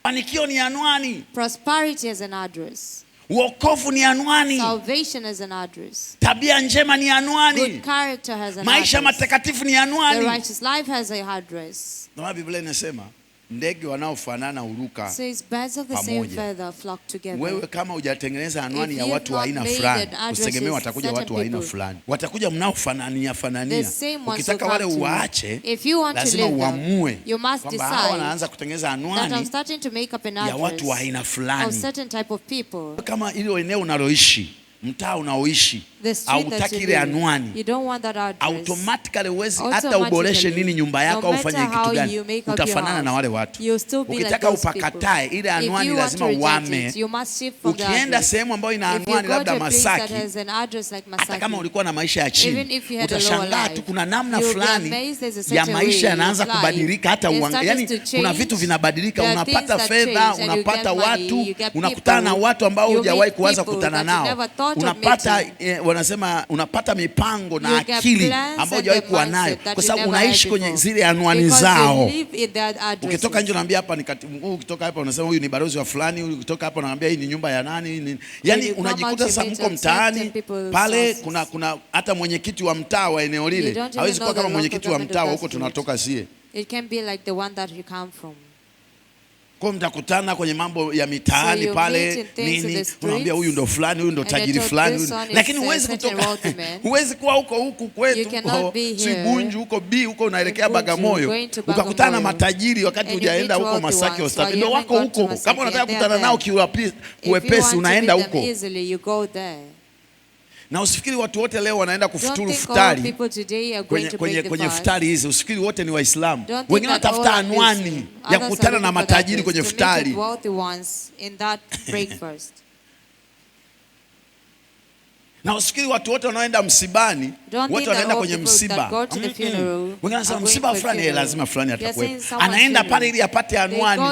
Mafanikio ni anwani. Prosperity is an address. Wokovu ni anwani. Salvation is an address. Tabia njema ni anwani. Good character has an Maisha address. matakatifu ni anwani. The righteous life has a address. Na Biblia inasema ndege wanaofanana huruka pamoja. Wewe kama hujatengeneza anwani ya watu wa aina fulani, usitegemee watakuja watu wa aina fulani. Watakuja mnaofanania. Ukitaka wale uwaache, lazima uamue kwamba hawa wanaanza kutengeneza anwani ya watu wa aina fulani. Kama ile eneo unaloishi, mtaa unaoishi, hautaki ile anwani, automatically huwezi hata uboreshe nini nyumba yako au ufanye kitu gani, utafanana na wale watu. Ukitaka upakatae ile anwani, lazima uame. Ukienda sehemu ambayo ina anwani labda Masaki, hata kama ulikuwa na maisha ya chini, utashangaa tu kuna namna fulani ya maisha yanaanza kubadilika. Hata yani kuna vitu vinabadilika, unapata fedha, unapata watu, unakutana na watu ambao hujawahi kuanza kukutana nao, unapata wanasema unapata mipango na akili ambayo hujawahi kuwa nayo, kwa sababu unaishi kwenye zile anwani zao. Ukitoka nje unaambia hapa ni katibu mkuu, ukitoka hapa unasema huyu ni balozi wa fulani, huyu ukitoka hapa unaambia hii ni nyumba ya nani. Yani unajikuta sasa mko mtaani pale, kuna hata mwenyekiti wa mtaa wa eneo lile hawezi kuwa kama mwenyekiti wa mtaa huko tunatoka sie. It can be like the one that you come from. Kwa mtakutana kwenye mambo ya mitaani pale nini, unaambia huyu ndo fulani, huyu ndo tajiri fulani, lakini huwezi kutoka, huwezi kuwa huku kwetu si Bunju huko B huko unaelekea Bagamoyo ukakutana na matajiri wakati hujaenda huko Masaki Oysterbay. Ndio wako huko, kama unataka kukutana nao kiwepesi unaenda huko. Na usifikiri watu wote leo wanaenda kufuturu futari kwenye futari hizi, usifikiri wote ni Waislamu. Wengine watafuta anwani ya kukutana na matajiri kwenye futari. Na usifikiri watu wote wanaoenda msibani wote wanaenda kwenye msiba. Wengine wanasema msiba fulani lazima fulani atakuwepo, anaenda pale ili apate anwani.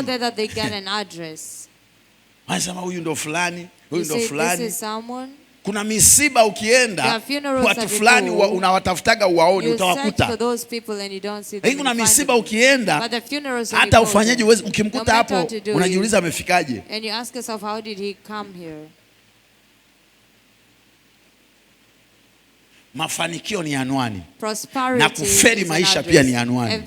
Wanasema huyu ndo fulani, huyu ndo fulani. Kuna misiba ukienda watu fulani unawatafutaga uwaoni, utawakuta. Lakini kuna misiba ukienda hata ufanyaje ukimkuta hapo unajiuliza amefikaje. Mafanikio ni anwani, na kufeli maisha pia ni anwani.